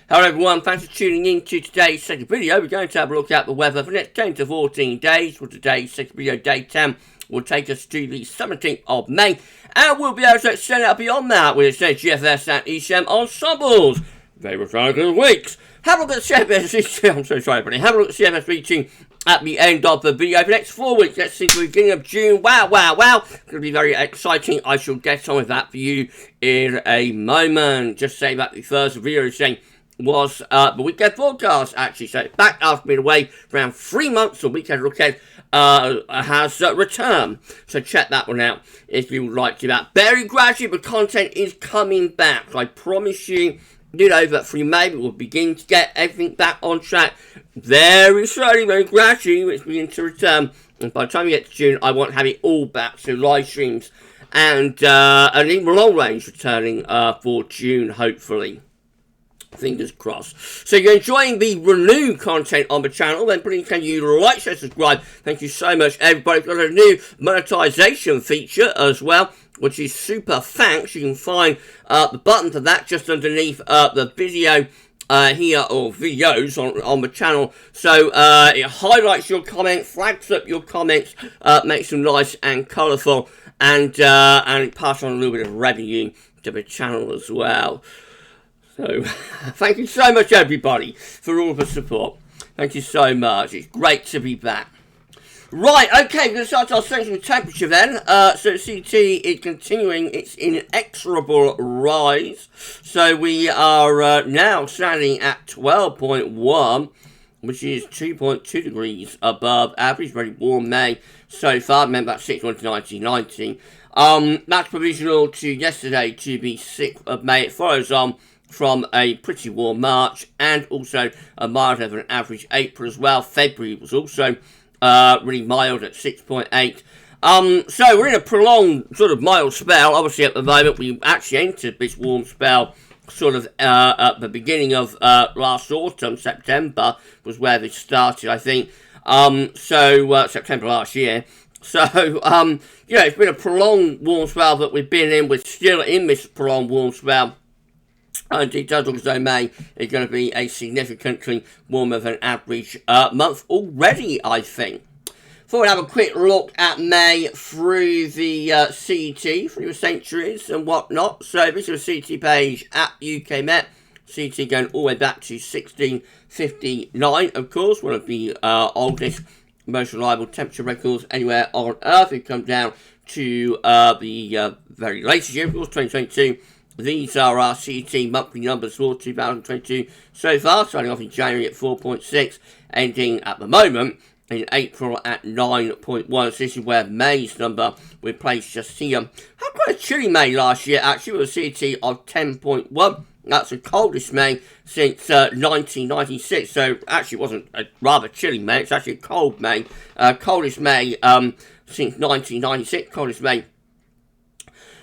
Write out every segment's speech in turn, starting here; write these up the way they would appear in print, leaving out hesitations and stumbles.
Hello everyone, thanks for tuning in to today's second video. We're going to have a look at the weather for the next 10 to 14 days. For today's second video, day 10, will take us to the 17th of May. And we'll be able to extend out beyond that with GFS and ECM ensembles. Favourite Franklin weeks. Have a look at CFS reaching, I'm so sorry buddy, have a look at CFS reaching at the end of the video for the next 4 weeks. Let's see the beginning of June. Wow. It's going to be very exciting. I shall get on with that for you in a moment. Just say that the first video saying was the weekend forecast, actually. So back after being away for around 3 months, the weekend look ahead has returned. So check that one out if you would like to. That very gradually, the content is coming back. So I promise you, that through May we'll begin to get everything back on track very slowly, very gradually, which begins to return. And by the time we get to June, I want to have it all back. So live streams and even long range returning for June, hopefully. Fingers crossed. So you're enjoying the renewed content on the channel, then please can you like, share, subscribe. Thank you so much everybody. We've got a new monetization feature as well, which is super thanks. You can find the button for that just underneath the video here, or videos on the channel. So it highlights your comment, flags up your comments, makes them nice and colourful, and it passes on a little bit of revenue to the channel as well. So, thank you so much, everybody, for all the support. Thank you so much. It's great to be back. Right, okay, we're going to start our central temperature then. So, CT is continuing its inexorable rise. So, we are now standing at 12.1, which is 2.2 degrees above average. Very warm May so far. Remember, that's 6th to 1990. That's provisional to yesterday, to be 6th of May. It follows on from a pretty warm March and also a milder than average April as well. February was also really mild at 6.8. So we're in a prolonged sort of mild spell. Obviously at the moment we actually entered this warm spell sort of at the beginning of last autumn. September was where this started, I think. September last year. So, it's been a prolonged warm spell that we've been in. We're still in this prolonged warm spell. And it does look as though May is going to be a significantly warmer than average month already, I think. Before we have a quick look at May through the CT, through the centuries and whatnot. So this is a CT page at UK Met. CT going all the way back to 1659, of course, one of the oldest, most reliable temperature records anywhere on Earth. We come down to the very latest year, of course, 2022. These are our CT monthly numbers for 2022 so far, starting off in January at 4.6, ending at the moment in April at 9.1. So this is where May's number we placed just here. Had quite a chilly May last year, actually, with a CT of 10.1. That's the coldest May since 1996. So actually it wasn't a rather chilly May, it's actually a cold May. Coldest May since 1996, coldest May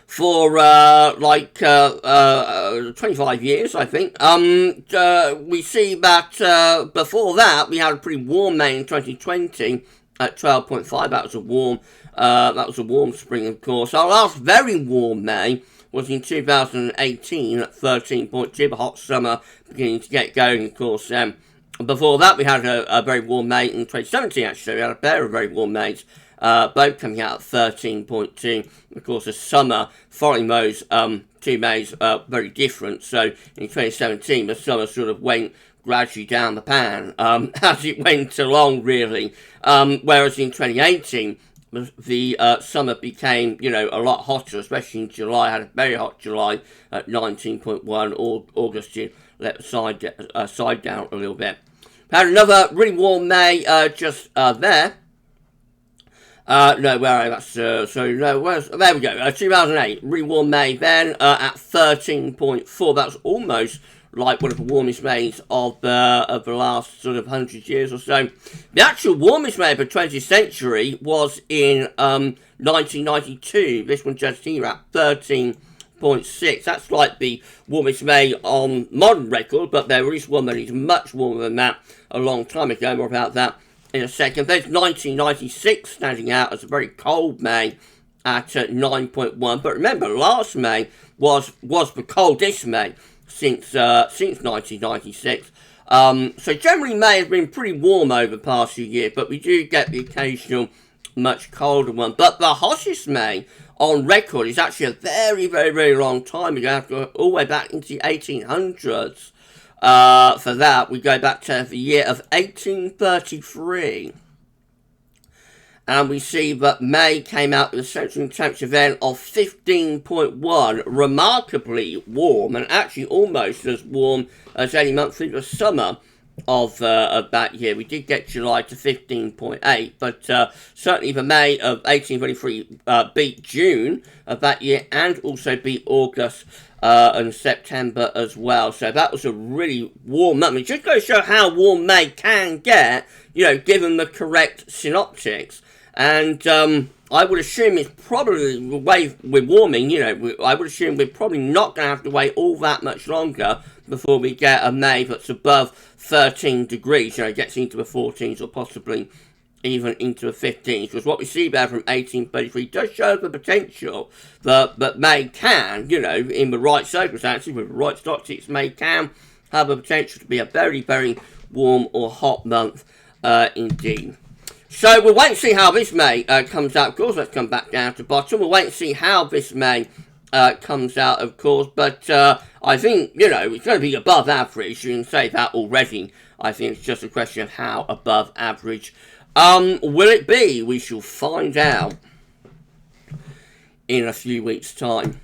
for 25 years, I think. We see that before that we had a pretty warm May in 2020 at 12.5. That was a warm spring, of course. Our last very warm May was in 2018 at 13.2. A hot summer beginning to get going, of course. Before that we had a very warm May in 2017. Actually, we had a pair of very warm Mays. Both coming out at 13.2. Of course, the summer following those 2 Mays very different. So in 2017, the summer sort of went gradually down the pan as it went along, really. Whereas in 2018, the summer became, a lot hotter, especially in July. I had a very hot July at 19.1. August did let the side down a little bit. We had another really warm May just there. There we go, 2008, really warm May then, at 13.4, that's almost like one of the warmest Mays of the last sort of 100 years or so. The actual warmest May of the 20th century was in 1992, this one just here at 13.6, that's like the warmest May on modern record, but there is one that is much warmer than that a long time ago, more about that in a second. There's 1996 standing out as a very cold May at 9.1. But remember, last May was the coldest May since 1996. So generally May has been pretty warm over the past few years, but we do get the occasional much colder one. But the hottest May on record is actually a very, very, very long time ago, go all the way back into the 1800s. For that, we go back to the year of 1833. And we see that May came out with a central temperature then of 15.1, remarkably warm, and actually almost as warm as any month through the summer of that year. We did get July to 15.8, but certainly the May of 1823 beat June of that year, and also beat August and September as well. So that was a really warm month. It just goes to show how warm May can get, given the correct synoptics. And I would assume it's probably the way we're warming, I would assume we're probably not going to have to wait all that much longer before we get a May that's above 13 degrees, gets into the 14s or possibly even into the 15s. Because what we see there from 1833 does show the potential that May can, in the right circumstances, with the right statistics, May can have the potential to be a very, very warm or hot month indeed. So we'll wait and see how this May comes out, of course. Let's come back down to bottom. We'll wait and see how this May comes out, of course. But I think, it's going to be above average. You can say that already. I think it's just a question of how above average will it be. We shall find out in a few weeks' time.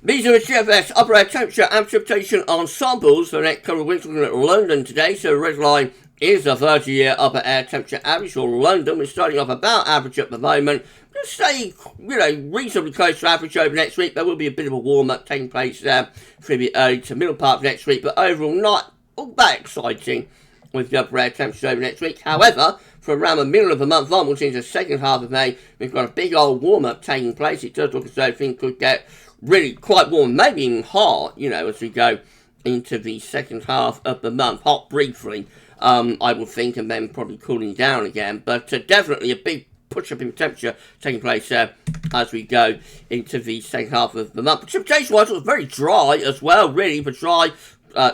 These are the GFS upper air temperature and precipitation ensembles for the next couple of weeks. We're looking at London today. So the red line is a 30-year upper air temperature average for London. We're starting off about average at the moment. Let's stay, reasonably close to average over next week. There will be a bit of a warm-up taking place there for the early to middle part of next week, but overall not all that exciting with the upper air temperature over next week. However, from around the middle of the month onwards into the second half of May, we've got a big old warm-up taking place. It does look as though things could get really quite warm, maybe even hot, as we go into the second half of the month. Hot briefly, I would think, and then probably cooling down again. But definitely a big push-up in temperature taking place as we go into the second half of the month. Precipitation-wise, it was very dry as well, really. The dry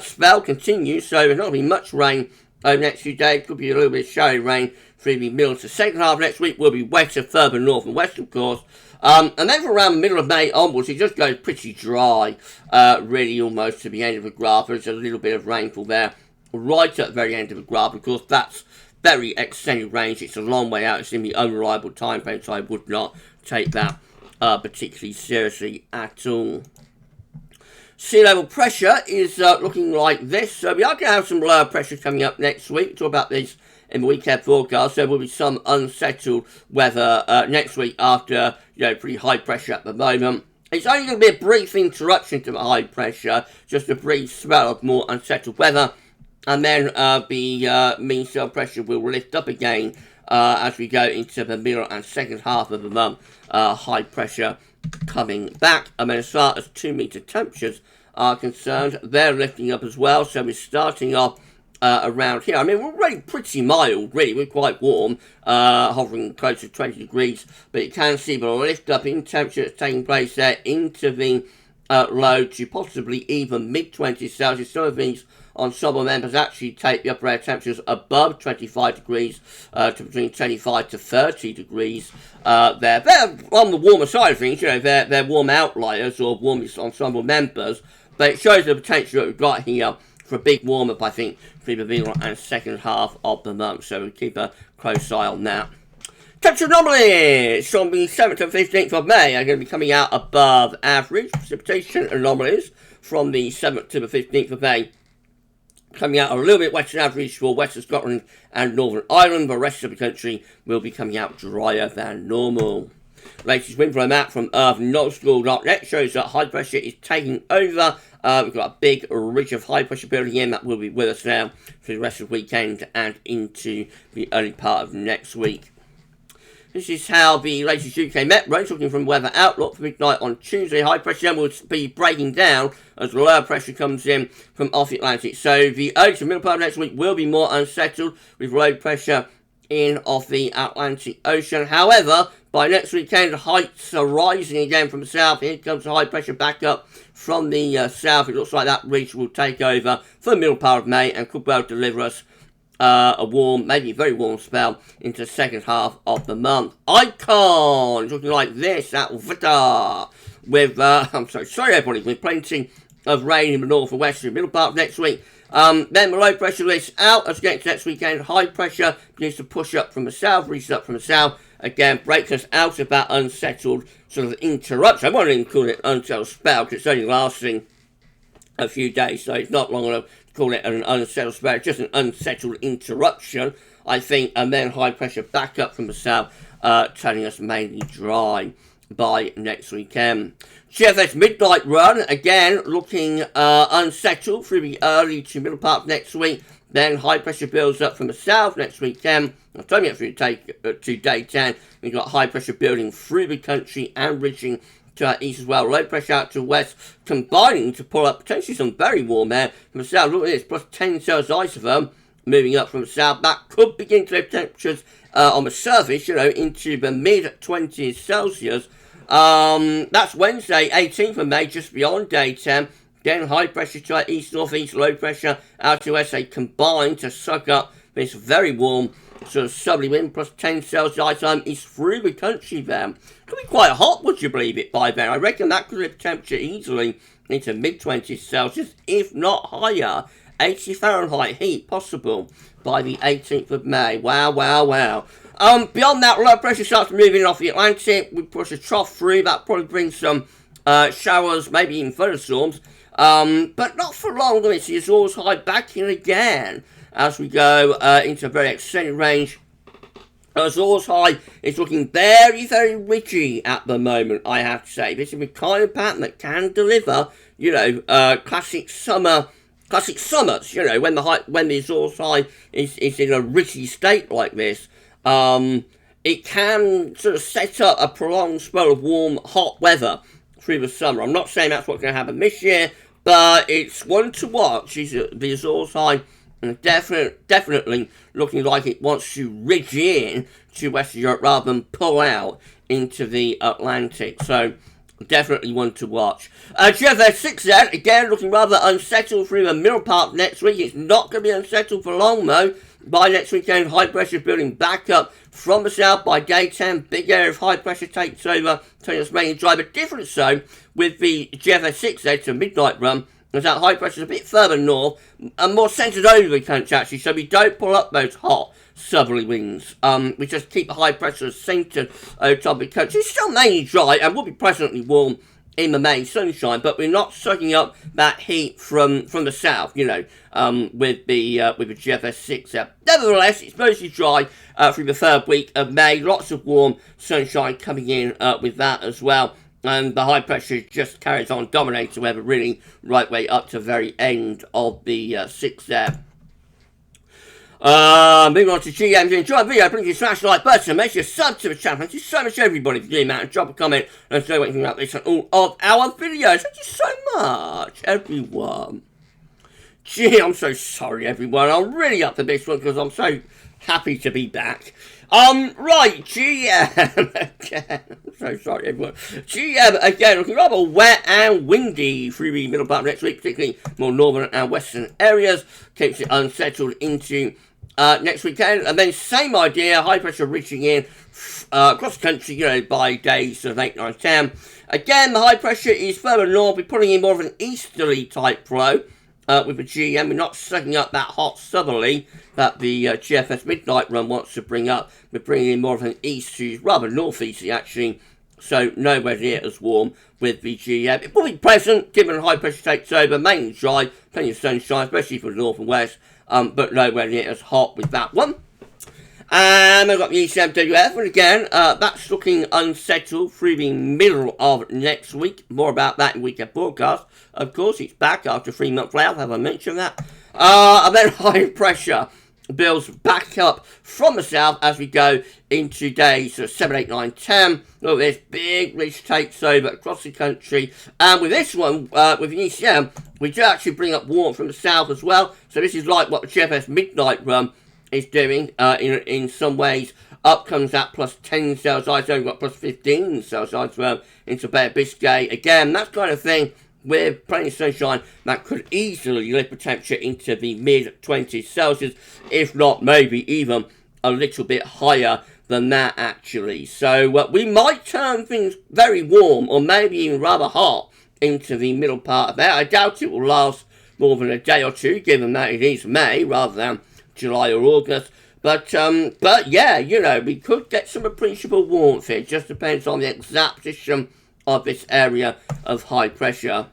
spell continues, so there's not going to be much rain over the next few days. Could be a little bit of showy rain through the middle to the second half of next week. Will be wetter further north and west, of course. And then from around the middle of May onwards, it just goes pretty dry, really almost to the end of the graph. There's a little bit of rainfall there right at the very end of the graph. Of course, that's very extended range. It's a long way out. It's in the unreliable time frame, so I would not take that particularly seriously at all. Sea level pressure is looking like this. So we are going to have some lower pressure coming up next week. We'll talk about this in the weekend forecast. There will be some unsettled weather next week after, pretty high pressure at the moment. It's only going to be a brief interruption to the high pressure, just a brief spell of more unsettled weather. And then the mean sea level pressure will lift up again as we go into the middle and second half of the month. High pressure coming back. And then as far as 2 meter temperatures are concerned, they're lifting up as well. So we're starting off around here. I mean, we're already pretty mild, really. We're quite warm, hovering close to 20 degrees. But you can see the lift up in temperature that's taking place there into the low to possibly even mid-20s Celsius. Some of these ensemble members actually take the upper air temperatures above 25 degrees to between 25 to 30 degrees there. They're on the warmer side of things, they're warm outliers or warmest ensemble members, but it shows the potential that we've got here for a big warm-up, I think, for the middle and second half of the month, so we'll keep a close eye on that. Temperature anomalies from the 7th and 15th of May are going to be coming out above average. Precipitation anomalies from the 7th to the 15th of May coming out a little bit wetter than average for Western Scotland and Northern Ireland. The rest of the country will be coming out drier than normal. Latest wind flow map from earthnotschool.net shows that high pressure is taking over. We've got a big ridge of high pressure building in that will be with us now for the rest of the weekend and into the early part of next week. This is how the latest UK Met range looking from Weather Outlook for midnight on Tuesday. High pressure then will be breaking down as lower pressure comes in from off the Atlantic. So the early to middle part of next week will be more unsettled with low pressure in of the Atlantic Ocean. However, by next weekend, heights are rising again from the south. Here comes the high pressure back up from the south. It looks like that ridge will take over for the middle part of May and could well deliver us a warm, maybe very warm spell into the second half of the month. Icon looking like this at Vita with, I'm so sorry everybody, with plenty of rain in the north and west in the middle part of next week. Then the low pressure list out as we get to next weekend. High pressure begins to push up from the south, reaches up from the south. Again, breaks us out of that unsettled sort of interruption. I won't even call it an unsettled spell because it's only lasting a few days, so it's not long enough to call it an unsettled spell. It's just an unsettled interruption, I think. And then high pressure back up from the south, turning us mainly dry by next weekend. GFS midnight run, again, looking unsettled through the early to middle part of next week. Then high pressure builds up from the south next weekend. I'll tell you through to day 10. We've got high pressure building through the country and ridging to our east as well. Low pressure out to west, combining to pull up potentially some very warm air from the south. Look at this, plus 10 Celsius isotherm moving up from the south. That could begin to lift temperatures on the surface, you know, into the mid-20s Celsius. That's Wednesday, 18th of May, just beyond day 10. Again, high pressure to our east-northeast, low pressure out to west. They combine to suck up this very warm sort of southerly wind, plus 10 Celsius east through the country there. Could be quite hot, would you believe it, by then? I reckon that could lift temperature easily into mid-20s Celsius, if not higher. 80 Fahrenheit heat possible by the 18th of May. Wow, wow, wow. Beyond that, low pressure starts moving off the Atlantic. We push a trough through. That probably brings some showers, maybe even thunderstorms. But not for long. Let me see Azores high back in again as we go into a very extended range. Azores high is looking very, very ridgy at the moment, I have to say. This is the kind of pattern that can deliver, you know, classic summers, you know, when the Azores high is in a ridgy state like this. It can sort of set up a prolonged spell of warm, hot weather through the summer. I'm not saying that's what's going to happen this year, but it's one to watch. The Azores high definitely looking like it wants to ridge in to Western Europe rather than pull out into the Atlantic. So definitely one to watch. GFS 6Z, again, looking rather unsettled through the middle part next week. It's not going to be unsettled for long, though. By next weekend, high pressure building back up from the south by day 10. Big area of high pressure takes over, turning us mainly dry. But different so with the GFS 6Z to midnight run, as that high pressure is a bit further north and more centred over the country, actually. So we don't pull up those hot southerly winds. We just keep the high pressure centred over top of the country. It's still mainly dry and will be pleasantly warm in the May sunshine, but we're not sucking up that heat from the south, you know, with the GFS 6. Nevertheless, it's mostly dry through the third week of May. Lots of warm sunshine coming in with that as well. And the high pressure just carries on dominating the weather really right way up to the very end of the 6 there. Moving on to GM. If you enjoyed the video, please smash the like button. Make sure you sub to the channel. Thank you so much, everybody, for doing that. And drop a comment. Let us know what you think about this and all of our videos. Thank you so much, everyone. Gee, I'm so sorry, everyone. I'm really up for this one because I'm so happy to be back. Right, GM again. I'm so sorry, everyone. GM again, looking rather wet and windy through the middle part of next week, particularly more northern and western areas. Keeps it unsettled into next weekend, and then same idea, high pressure reaching in across the country, you know, by days of 8, 9, 10. Again, the high pressure is further north. We're pulling in more of an easterly type flow with the GM. We're not sucking up that hot southerly that the GFS midnight run wants to bring up. We're bringing in more of an east to rather northeasterly actually, so nowhere near as warm with the GM. It will be pleasant given high pressure takes over, mainly dry, plenty of sunshine, especially for the north and west. But nowhere near as hot with that one. And I've got the ECM, and again, that's looking unsettled through the middle of next week. More about that in weekend broadcast. Of course, it's back after 3-month layoff, have I mentioned that? And then high pressure builds back up from the south as we go into days 7, 8, 9, 10. Look, this big ridge takes over across the country. And with this one, with the ECM, we do actually bring up warmth from the south as well. So this is like what the GFS midnight run is doing in some ways. Up comes that plus 10 Celsius, so we've got plus 15 Celsius into Bay of Biscay. Again, that kind of thing with plenty of sunshine that could easily lift the temperature into the mid-20s Celsius, if not maybe even a little bit higher than that actually. So we might turn things very warm or maybe even rather hot into the middle part of it. I doubt it will last more than a day or two, given that it is May rather than July or August. But yeah, you know, we could get some appreciable warmth. It just depends on the exact position of this area of high pressure.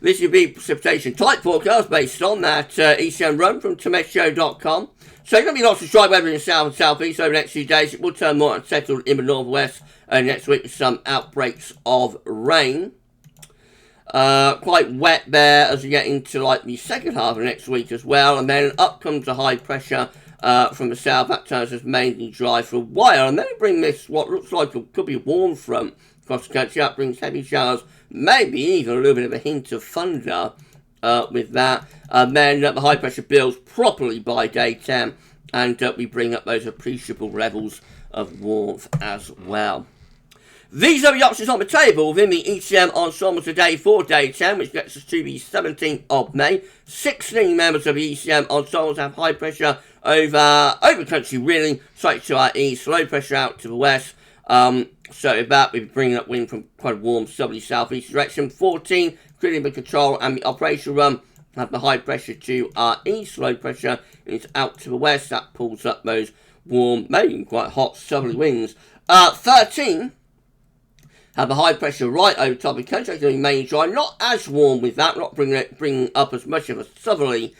This will be precipitation type forecast based on that ECM run from Temesho.com. So there's going to be lots of dry weather in the south and southeast over the next few days. It will turn more unsettled in the northwest next week with some outbreaks of rain. Quite wet there as we get into like the second half of next week as well, and then up comes the high pressure from the south. That turns us mainly dry for a while, and then we bring this what looks like it could be a warm front across the country. That brings heavy showers, maybe even a little bit of a hint of thunder with that, and then the high pressure builds properly by daytime, and we bring up those appreciable levels of warmth as well. These are the options on the table within the ECM ensemble today for day 10, which gets us to the 17th of May. 16 members of the ECM ensembles have high pressure over country, really, slightly to our east, low pressure out to the west. So with that, we'll be bringing up wind from quite a warm southerly southeast direction. 14, including the control and the operation run, have the high pressure to our east, low pressure is out to the west. That pulls up those warm, maybe quite hot southerly winds. 13, have a high pressure right over top of the country. It's going to be mainly dry, not as warm with that, not bringing up as much of a southerly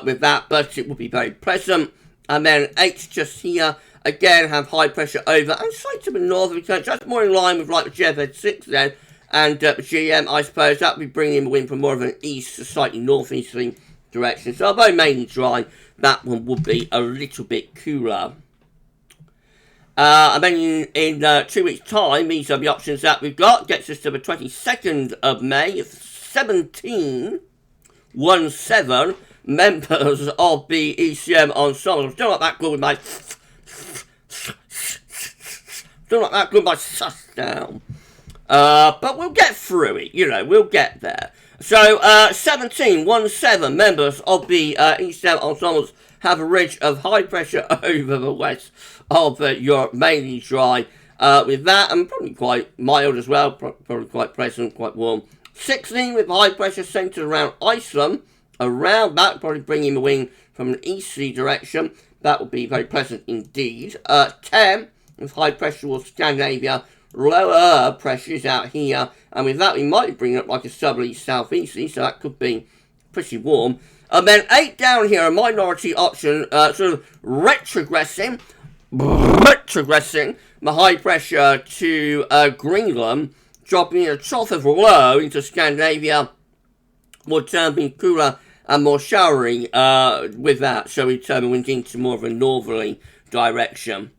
with that, but it will be very pleasant. And then 8 just here, again have high pressure over and slightly to the north of the country. That's more in line with like the GFS 6 then, and the GM, I suppose, that will be bringing the wind from more of an east to slightly northeasterly direction. So although mainly dry, that one would be a little bit cooler. And then in 2 weeks' time, these are the options that we've got. Gets us to the 22nd of May. 17 members of the ECM ensemble. Still not that good with my... Still not that good with my sus down. But we'll get through it. You know, we'll get there. So, 17 members of the ECM ensembles have a ridge of high pressure over the west of Europe, mainly dry with that, and probably quite mild as well, probably quite pleasant, quite warm. 16 with high pressure centred around Iceland, around that, probably bringing the wind from an easterly direction. That will be very pleasant indeed. 10 with high pressure towards Scandinavia, lower pressures out here, and with that we might bring up like a southerly southeasterly, so that could be pretty warm. And then 8 down here, a minority option, sort of retrogressing the high pressure to Greenland, dropping a trough of low into Scandinavia, will turn being cooler and more showery with that, so we turn the wind into more of a northerly direction.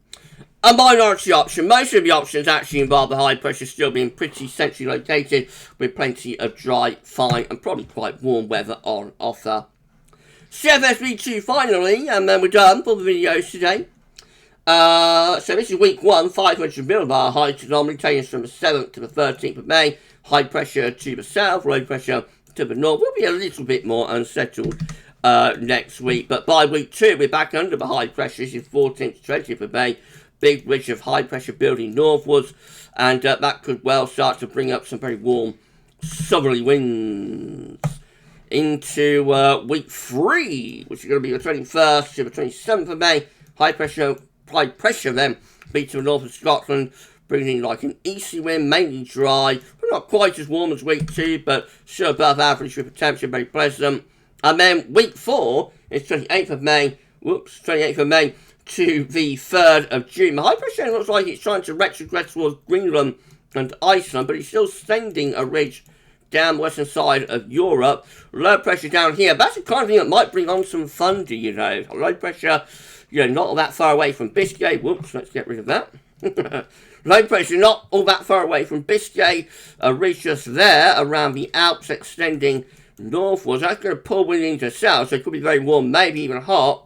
A minority option. Most of the options actually involve the high pressure still being pretty centrally located, with plenty of dry, fine, and probably quite warm weather on offer. CFSV2 finally, and then we're done for the videos today. So this is week 1, 500 millibar high anomaly taking us from the 7th to the 13th of May. High pressure to the south, low pressure to the north. We'll be a little bit more unsettled next week, but by week 2 we're back under the high pressure. This is 14th to 20th of May. Big ridge of high pressure building northwards, and that could well start to bring up some very warm southerly winds into week 3, which is going to be the 21st to the 27th of May. High pressure then be to the north of Scotland, bringing like an easy wind, mainly dry, but not quite as warm as week 2, but still above average with the temperature very pleasant. And then week 4 is 28th of May, to the 3rd of June. The high pressure looks like it's trying to retrogress towards Greenland and Iceland, but it's still sending a ridge down the western side of Europe. Low pressure down here. That's the kind of thing that might bring on some thunder, you know. Low pressure, you know, not all that far away from Biscay. Whoops, let's get rid of that. Low pressure, not all that far away from Biscay. A ridge just there around the Alps extending northwards. That's going to pull wind into south, so it could be very warm, maybe even hot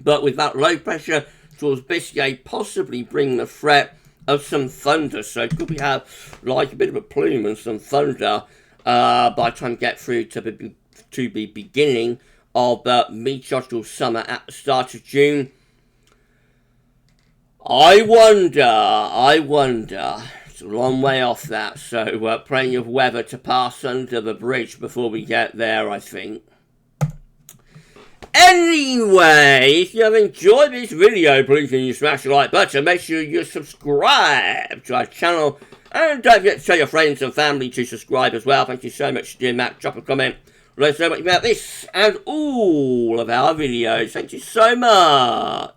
But with that low pressure towards Biscay possibly bring the threat of some thunder. So could we have like a bit of a plume and some thunder by the time we get through to the beginning of meteorological summer at the start of June? I wonder. It's a long way off that, so plenty of weather to pass under the bridge before we get there, I think. Anyway, if you have enjoyed this video, please can you smash the like button, make sure you subscribe to our channel, and don't forget to tell your friends and family to subscribe as well. Thank you so much for doing that. Drop a comment, let us know much about this and all of our videos. Thank you so much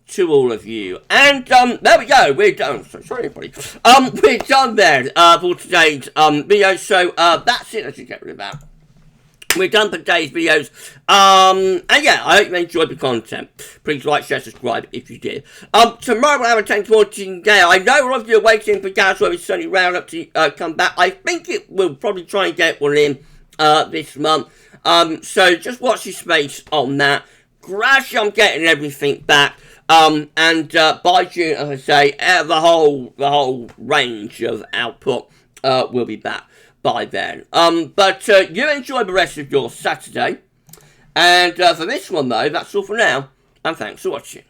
to all of you. And there we go, we're done. Sorry everybody. We're done then for today's video. So that's it. Let's just get rid of that. We're done for today's videos. And yeah, I hope you enjoyed the content. Please like, share, subscribe if you did. Tomorrow we'll have a 10 to 14 day. I know a lot of you are waiting for GavsWeatherVids Sunny Roundup to come back. I think it will probably try and get one in this month. So just watch your space on that. Gradually I'm getting everything back. And by June, as I say, the whole range of output will be back by then. But you enjoy the rest of your Saturday. And for this one, though, that's all for now. And thanks for watching.